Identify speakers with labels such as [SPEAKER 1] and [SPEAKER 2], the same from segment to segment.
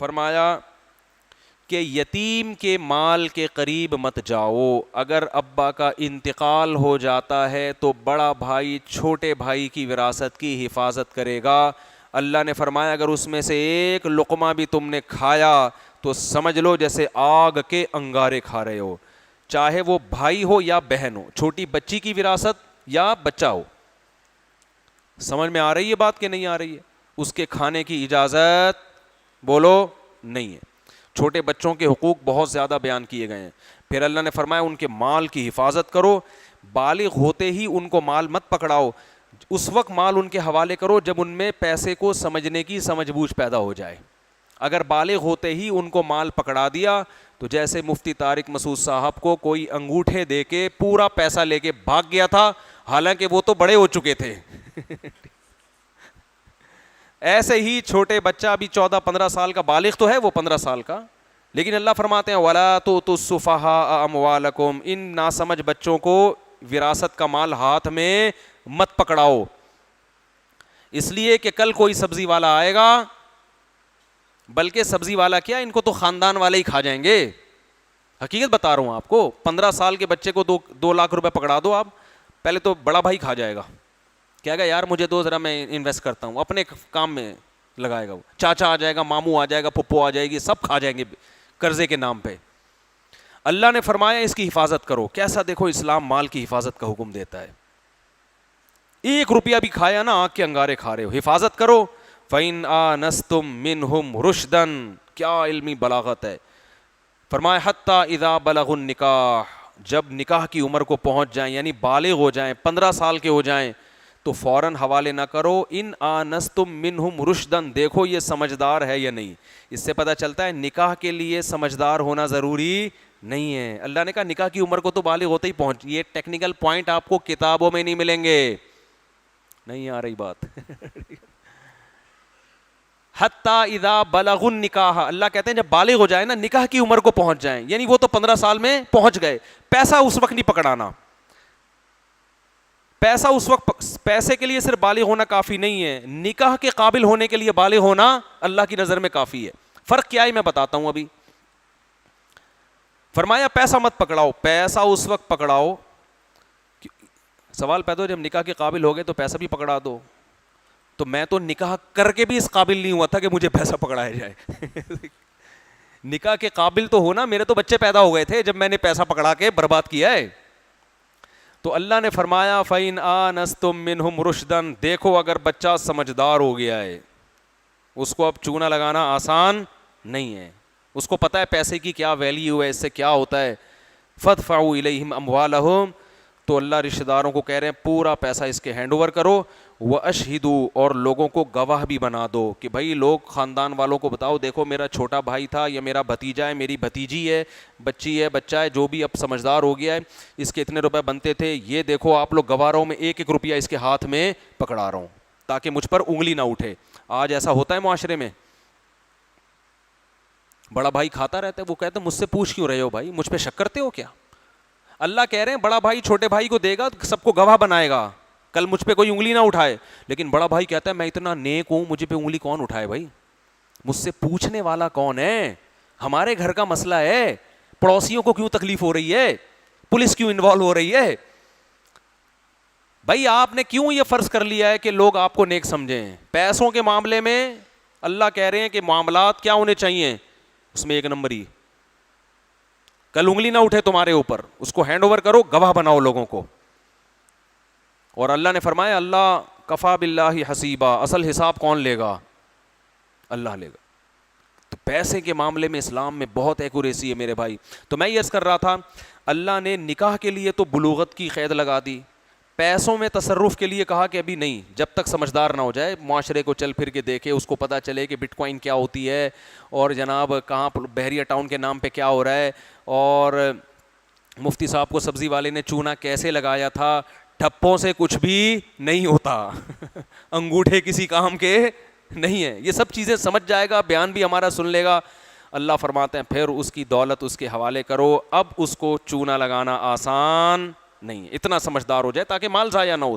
[SPEAKER 1] فرمایا کہ یتیم کے مال کے قریب مت جاؤ. اگر ابا کا انتقال ہو جاتا ہے تو بڑا بھائی چھوٹے بھائی کی وراثت کی حفاظت کرے گا. اللہ نے فرمایا اگر اس میں سے ایک لقمہ بھی تم نے کھایا تو سمجھ لو جیسے آگ کے انگارے کھا رہے ہو, چاہے وہ بھائی ہو یا بہن ہو, چھوٹی بچی کی وراثت یا بچہ ہو. سمجھ میں آ رہی ہے بات کہ نہیں آ رہی ہے؟ اس کے کھانے کی اجازت بولو نہیں ہے. چھوٹے بچوں کے حقوق بہت زیادہ بیان کیے گئے ہیں. پھر اللہ نے فرمایا ان کے مال کی حفاظت کرو, بالغ ہوتے ہی ان کو مال مت پکڑاؤ, اس وقت مال ان کے حوالے کرو جب ان میں پیسے کو سمجھنے کی سمجھ بوجھ پیدا ہو جائے. اگر بالغ ہوتے ہی ان کو مال پکڑا دیا تو جیسے مفتی طارق مسعود صاحب کو کوئی انگوٹھے دے کے پورا پیسہ لے کے بھاگ گیا تھا, حالانکہ وہ تو بڑے ہو چکے تھے. ایسے ہی چھوٹے بچہ ابھی 14-15 سال کا, بالغ تو ہے وہ 15 سال کا, لیکن اللہ فرماتے ہیں وَلَا تُؤْتُوا السُّفَهَاءَ أَمْوَالَكُمْ, ان ناسمجھ بچوں کو وراثت کا مال ہاتھ میں مت پکڑاؤ, اس لیے کہ کل کوئی سبزی والا آئے گا, بلکہ سبزی والا کیا, ان کو تو خاندان والے ہی کھا جائیں گے. حقیقت بتا رہا ہوں آپ کو, 15 سال کے بچے کو 2 لاکھ روپے پکڑا دو آپ, پہلے تو بڑا بھائی کھا جائے گا, کہے گا یار مجھے دو ذرا میں انویسٹ کرتا ہوں, اپنے کام میں لگائے گا. وہ چاچا آ جائے گا, ماموں آ جائے گا, پھپھو آ جائے گی, سب کھا جائیں گے قرضے کے نام پہ. اللہ نے فرمایا اس کی حفاظت کرو. کیسا دیکھو اسلام مال کی حفاظت کا حکم دیتا ہے. 1 روپیہ بھی کھایا نا آنکھ کے انگارے کھا رہے ہو, حفاظت کرو. فَإِنْ آنَسْتُم مِّنْهُمْ رُشْدًا, کیا علمی بلاغت ہے. فرمایا حتیٰ اذا بلغوا النکاح, جب نکاح کی عمر کو پہنچ جائیں یعنی بالغ ہو جائیں, 15 سال کے ہو جائیں, تو فوراً حوالے نہ کرو. ان آنستم منہم رشدن, دیکھو یہ سمجھدار ہے یا نہیں. اس سے پتہ چلتا ہے نکاح کے لیے سمجھدار ہونا ضروری نہیں ہے. اللہ نے کہا نکاح کی عمر کو تو بالغ ہوتے ہی پہنچ, یہ ٹیکنیکل پوائنٹ آپ کو کتابوں میں نہیں ملیں گے. نہیں آ رہی بات؟ حتیٰ اذا بلغوا النکاح, اللہ کہتے ہیں جب بالغ ہو جائے نا, نکاح کی عمر کو پہنچ جائیں, یعنی وہ تو 15 سال میں پہنچ گئے. پیسہ اس وقت نہیں پکڑانا. پیسہ اس وقت, پیسے کے لیے صرف بالغ ہونا کافی نہیں ہے, نکاح کے قابل ہونے کے لیے بالغ ہونا اللہ کی نظر میں کافی ہے. فرق کیا ہے میں بتاتا ہوں ابھی. فرمایا پیسہ مت پکڑاؤ, پیسہ اس وقت پکڑاؤ, سوال پیدا ہو جب نکاح کے قابل ہو گئے تو پیسہ بھی پکڑا دو. تو میں تو نکاح کر کے بھی اس قابل نہیں ہوا تھا کہ مجھے پیسہ پکڑایا جائے. نکاح کے قابل تو ہونا, میرے تو بچے پیدا ہو گئے تھے جب میں نے پیسہ پکڑا کے برباد کیا ہے. تو اللہ نے فرمایا فَإِنْ آنَسْتُم مِّنْهُمْ رُشْدًا, دیکھو اگر بچہ سمجھدار ہو گیا ہے, اس کو اب چونا لگانا آسان نہیں ہے, اس کو پتہ ہے پیسے کی کیا ویلیو ہے, اس سے کیا ہوتا ہے. فَادْفَعُوا إِلَيْهِمْ أَمْوَالَهُمْ, تو اللہ رشتہ داروں کو کہہ رہے ہیں پورا پیسہ اس کے ہینڈ اوور کرو. وَأَشْهِدُوا, اور لوگوں کو گواہ بھی بنا دو کہ بھائی لوگ خاندان والوں کو بتاؤ دیکھو میرا چھوٹا بھائی تھا یا میرا بھتیجا ہے, میری بھتیجی ہے, بچی ہے, بچہ ہے, جو بھی اب سمجھدار ہو گیا ہے, اس کے اتنے روپے بنتے تھے, یہ دیکھو آپ لوگ گواہ رہو, میں 1-1 روپیہ اس کے ہاتھ میں پکڑا رہا ہوں تاکہ مجھ پر انگلی نہ اٹھے. آج ایسا ہوتا ہے معاشرے میں, بڑا بھائی کھاتا رہتا ہے, وہ کہتا ہے مجھ سے پوچھ کیوں رہے ہو بھائی, مجھ پہ شک کرتے ہو کیا. اللہ کہہ رہے ہیں بڑا بھائی چھوٹے بھائی کو دے گا, سب کو گواہ بنائے گا, کل مجھ پہ کوئی انگلی نہ اٹھائے. لیکن بڑا بھائی کہتا ہے میں اتنا نیک ہوں, مجھے پہ انگلی کون اٹھائے بھائی, مجھ سے پوچھنے والا کون ہے, ہمارے گھر کا مسئلہ ہے, پڑوسیوں کو کیوں تکلیف ہو رہی ہے, پولیس کیوں انوالو ہو رہی ہے. بھائی آپ نے کیوں یہ فرض کر لیا ہے کہ لوگ آپ کو نیک سمجھیں. پیسوں کے معاملے میں اللہ کہہ رہے ہیں کہ معاملات کیا ہونے چاہیے, اس میں 1 نمبر ہی, کل انگلی نہ اٹھے تمہارے اوپر, اس کو ہینڈ اوور کرو, گواہ بناؤ لوگوں کو. اور اللہ نے فرمایا اللہ کفا باللہ حسیبا, اصل حساب کون لے گا, اللہ لے گا. تو پیسے کے معاملے میں اسلام میں بہت ایکوریسی ہے میرے بھائی. تو میں یہ عرض کر رہا تھا اللہ نے نکاح کے لیے تو بلوغت کی قید لگا دی, پیسوں میں تصرف کے لیے کہا کہ ابھی نہیں, جب تک سمجھدار نہ ہو جائے, معاشرے کو چل پھر کے دیکھے, اس کو پتہ چلے کہ بٹ کوائن کیا ہوتی ہے, اور جناب کہاں بحریہ ٹاؤن کے نام پہ کیا ہو رہا ہے, اور مفتی صاحب کو سبزی والے نے چونا کیسے لگایا تھا, ٹھپوں سے کچھ بھی نہیں ہوتا, انگوٹھے کسی کام کے نہیں ہے. یہ سب چیزیں سمجھ جائے گا, بیان بھی ہمارا سن لے گا. اللہ فرماتے ہیں پھر اس کی دولت اس کے حوالے کرو, اب اس کو چونا لگانا آسان نہیں ہے, اتنا سمجھدار ہو جائے تاکہ مال ضائع نہ ہو.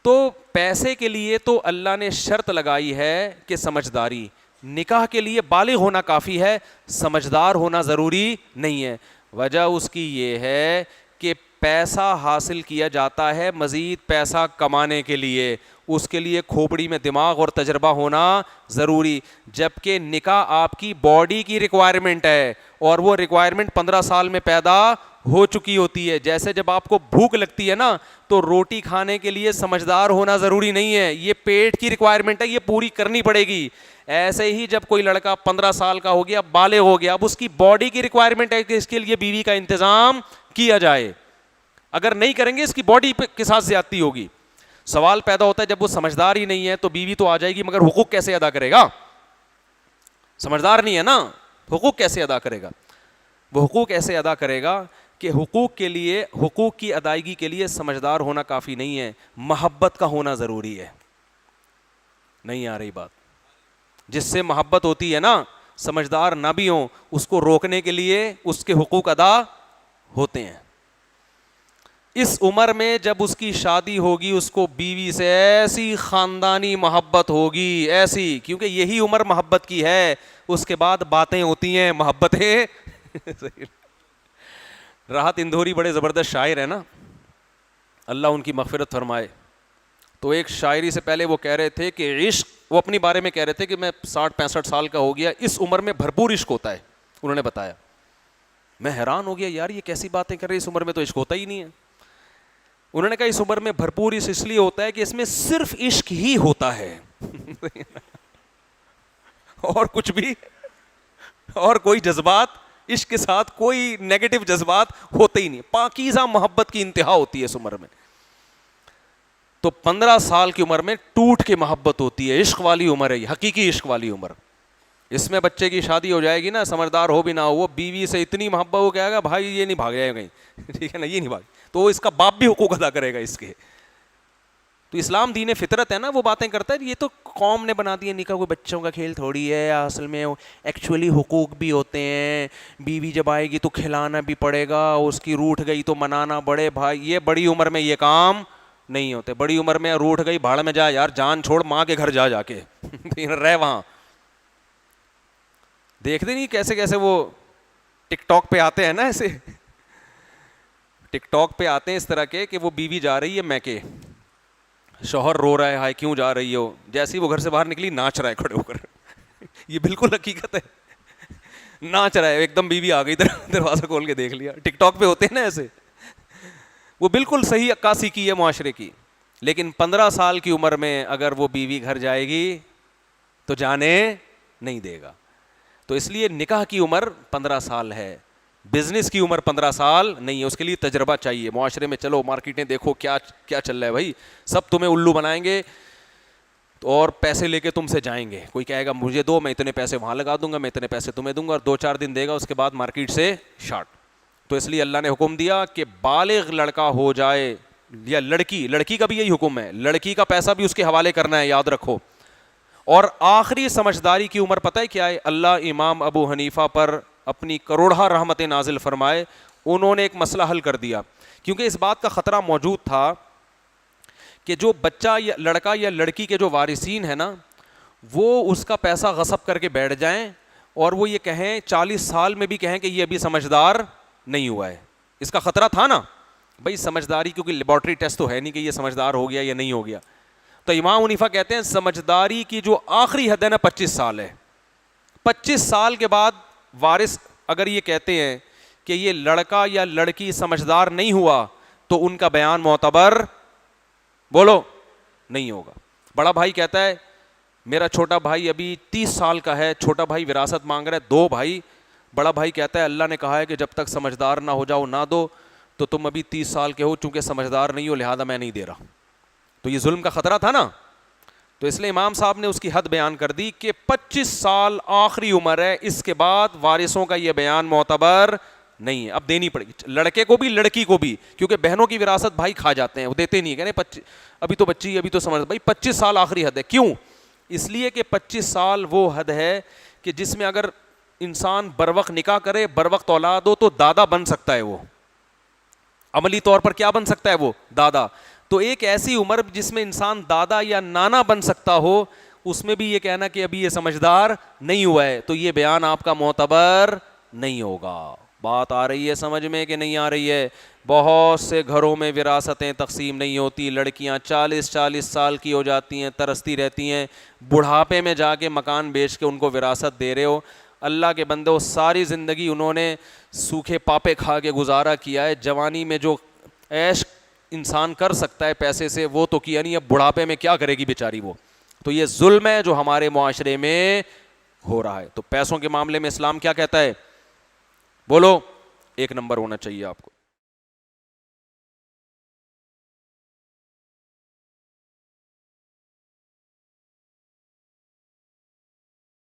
[SPEAKER 1] تو پیسے کے لیے تو اللہ نے شرط لگائی ہے کہ سمجھداری, نکاح کے لیے بالغ ہونا کافی ہے, سمجھدار ہونا ضروری نہیں ہے. وجہ اس کی یہ ہے کہ پیسہ حاصل کیا جاتا ہے مزید پیسہ کمانے کے لیے, اس کے لیے کھوپڑی میں دماغ اور تجربہ ہونا ضروری, جبکہ نکاح آپ کی باڈی کی ریکوائرمنٹ ہے اور وہ ریکوائرمنٹ 15 سال میں پیدا ہو چکی ہوتی ہے. جیسے جب آپ کو بھوک لگتی ہے نا تو روٹی کھانے کے لیے سمجھدار ہونا ضروری نہیں ہے, یہ پیٹ کی ریکوائرمنٹ ہے, یہ پوری کرنی پڑے گی. ایسے ہی جب کوئی لڑکا 15 سال کا ہو گیا, بالغ ہو گیا, اب اس کی باڈی کی ریکوائرمنٹ ہے کہ اس کے لیے بیوی کا انتظام کیا جائے. اگر نہیں کریں گے اس کی باڈی کے ساتھ زیادتی ہوگی. سوال پیدا ہوتا ہے جب وہ سمجھدار ہی نہیں ہے تو بیوی تو آ جائے گی مگر حقوق کیسے ادا کرے گا؟ سمجھدار نہیں ہے نا, حقوق کیسے ادا کرے گا؟ وہ حقوق ایسے ادا کرے گا کہ حقوق کے لیے, حقوق کی ادائیگی کے لیے سمجھدار ہونا کافی نہیں ہے, محبت کا ہونا ضروری ہے. نہیں آ رہی بات؟ جس سے محبت ہوتی ہے نا, سمجھدار نہ بھی ہوں, اس کو روکنے کے لیے اس کے حقوق ادا ہوتے ہیں. اس عمر میں جب اس کی شادی ہوگی اس کو بیوی سے ایسی خاندانی محبت ہوگی, ایسی, کیونکہ یہی عمر محبت کی ہے. اس کے بعد باتیں ہوتی ہیں, محبتیں. راحت اندھوری بڑے زبردست شاعر ہے نا, اللہ ان کی مغفرت فرمائے. تو ایک شاعری سے پہلے وہ کہہ رہے تھے کہ عشق, وہ اپنی بارے میں کہہ رہے تھے کہ میں 60-65 سال کا ہو گیا, اس عمر میں بھرپور عشق ہوتا ہے. انہوں نے بتایا, میں حیران ہو گیا, یار یہ کیسی باتیں کر رہے, اس عمر میں تو عشق ہوتا ہی نہیں ہے. انہوں نے کہا اس عمر میں بھرپور عشق اس لیے ہوتا ہے کہ اس میں صرف عشق ہی ہوتا ہے, اور کچھ بھی, اور کوئی جذبات عشق کے ساتھ کوئی نیگیٹو جذبات ہوتے ہی نہیں. پاکیزہ محبت کی انتہا ہوتی ہے اس عمر میں. تو 15 سال کی عمر میں ٹوٹ کے محبت ہوتی ہے, عشق والی عمر ہے یہ, حقیقی عشق والی عمر. اس میں بچے کی شادی ہو جائے گی نا, سمجھدار ہو بھی نہ ہو, وہ بیوی سے اتنی محبت ہو کہے گا بھائی یہ نہیں بھاگ جائے گا کہیں, ٹھیک ہے نا, یہ نہیں بھاگ, تو وہ اس کا باپ بھی حقوق ادا کرے گا اس کے. تو اسلام دین فطرت ہے نا, وہ باتیں کرتا ہے. یہ تو قوم نے بنا دی ہے, نکاح کوئی بچوں کا کھیل تھوڑی ہے, اصل میں ایکچولی حقوق بھی ہوتے ہیں. بیوی جب آئے گی تو کھلانا بھی پڑے گا, اس کی روٹھ گئی تو منانا پڑے. بھائی یہ بڑی عمر میں یہ کام نہیں ہوتے. بڑی عمر میں روٹھ گئی بھاڑ میں جا یار, جان چھوڑ ماں کے گھر جا کے رہ وہاں. دیکھتے نہیں کیسے کیسے وہ ٹک ٹاک پہ آتے ہیں نا, ایسے ٹک ٹاک پہ آتے ہیں اس طرح کے کہ وہ بیوی جا رہی ہے میکے, شوہر رو رہا ہے ہائے کیوں جا رہی ہو, جیسے ہی وہ گھر سے باہر نکلی ناچ رہا ہے کھڑے ہو کر. یہ بالکل حقیقت ہے, ناچ رہا ہے ایک دم, بیوی آ گئی دروازہ کھول کے دیکھ لیا. ٹک ٹاک پہ ہوتے ہیں نا ایسے, وہ بالکل صحیح عکاسی کی ہے معاشرے کی. لیکن 15 سال کی عمر میں اگر وہ بیوی گھر جائے گی تو جانے نہیں دے گا. تو اس لیے نکاح کی عمر 15 سال ہے, بزنس کی عمر 15 سال نہیں ہے. اس کے لیے تجربہ چاہیے. معاشرے میں چلو, مارکیٹیں دیکھو کیا کیا چل رہا ہے بھائی, سب تمہیں الو بنائیں گے اور پیسے لے کے تم سے جائیں گے. کوئی کہے گا مجھے دو, میں اتنے پیسے وہاں لگا دوں گا, میں اتنے پیسے تمہیں دوں گا, اور 2-4 دن دے گا, اس کے بعد مارکیٹ سے شارٹ. تو اس لیے اللہ نے حکم دیا کہ بالغ لڑکا ہو جائے یا لڑکی, لڑکی کا بھی یہی حکم ہے, لڑکی کا پیسہ بھی اس کے حوالے کرنا ہے, یاد رکھو. اور آخری سمجھداری کی عمر پتہ ہے کیا ہے؟ اللہ امام ابو حنیفہ پر اپنی کروڑہ رحمت نازل فرمائے, انہوں نے ایک مسئلہ حل کر دیا. کیونکہ اس بات کا خطرہ موجود تھا کہ جو بچہ یا لڑکا یا لڑکی کے جو وارثین ہیں نا, وہ اس کا پیسہ غصب کر کے بیٹھ جائیں اور وہ یہ کہیں 40 سال میں بھی کہیں کہ یہ ابھی سمجھدار نہیں ہوا ہے. اس کا خطرہ تھا نا بھائی, سمجھداری, کیونکہ لیبارٹری ٹیسٹ تو ہے نہیں کہ یہ سمجھدار ہو گیا یا نہیں ہو گیا. تو امام حنیفہ کہتے ہیں سمجھداری کی جو آخری حد ہے نا 25 سال ہے. 25 سال کے بعد وارث اگر یہ کہتے ہیں کہ یہ لڑکا یا لڑکی سمجھدار نہیں ہوا تو ان کا بیان معتبر بولو نہیں ہوگا. بڑا بھائی کہتا ہے میرا چھوٹا بھائی ابھی 30 سال کا ہے, چھوٹا بھائی وراثت مانگ رہا ہے, 2 بھائی. بڑا بھائی کہتا ہے اللہ نے کہا ہے کہ جب تک سمجھدار نہ ہو جاؤ نہ دو, تو تم ابھی 30 سال کے ہو, چونکہ سمجھدار نہیں ہو لہذا میں نہیں دے رہا. تو یہ ظلم کا خطرہ تھا نا. تو اس لیے امام صاحب نے اس کی حد بیان کر دی کہ 25 سال آخری عمر ہے, اس کے بعد وارثوں کا یہ بیان معتبر نہیں ہے. اب دینی پڑے گی لڑکے کو بھی لڑکی کو بھی, کیونکہ بہنوں کی وراثت بھائی کھا جاتے ہیں, وہ دیتے نہیں, کہنے ابھی تو بچی, ابھی تو سمجھ. بھائی 25 سال آخری حد ہے. کیوں؟ اس لیے کہ 25 سال وہ حد ہے کہ جس میں اگر انسان بروقت نکاح کرے, بروقت اولاد ہو, تو دادا بن سکتا ہے. وہ عملی طور پر کیا بن سکتا ہے؟ وہ دادا. تو ایک ایسی عمر جس میں انسان دادا یا نانا بن سکتا ہو, اس میں بھی یہ کہنا کہ ابھی یہ سمجھدار نہیں ہوا ہے تو یہ بیان آپ کا معتبر نہیں ہوگا. بات آ رہی ہے سمجھ میں کہ نہیں آ رہی ہے؟ بہت سے گھروں میں وراثتیں تقسیم نہیں ہوتی, لڑکیاں 40 سال کی ہو جاتی ہیں, ترستی رہتی ہیں, بڑھاپے میں جا کے مکان بیچ کے ان کو وراثت دے رہے ہو. اللہ کے بندو, ساری زندگی انہوں نے سوکھے پاپے کھا کے گزارا کیا ہے, جوانی میں جو عیش انسان کر سکتا ہے پیسے سے وہ تو کیا نہیں, اب بڑھاپے میں کیا کرے گی بیچاری وہ. تو یہ ظلم ہے جو ہمارے معاشرے میں ہو رہا ہے. تو پیسوں کے معاملے میں اسلام کیا کہتا ہے؟ بولو. ایک نمبر ہونا چاہیے آپ کو.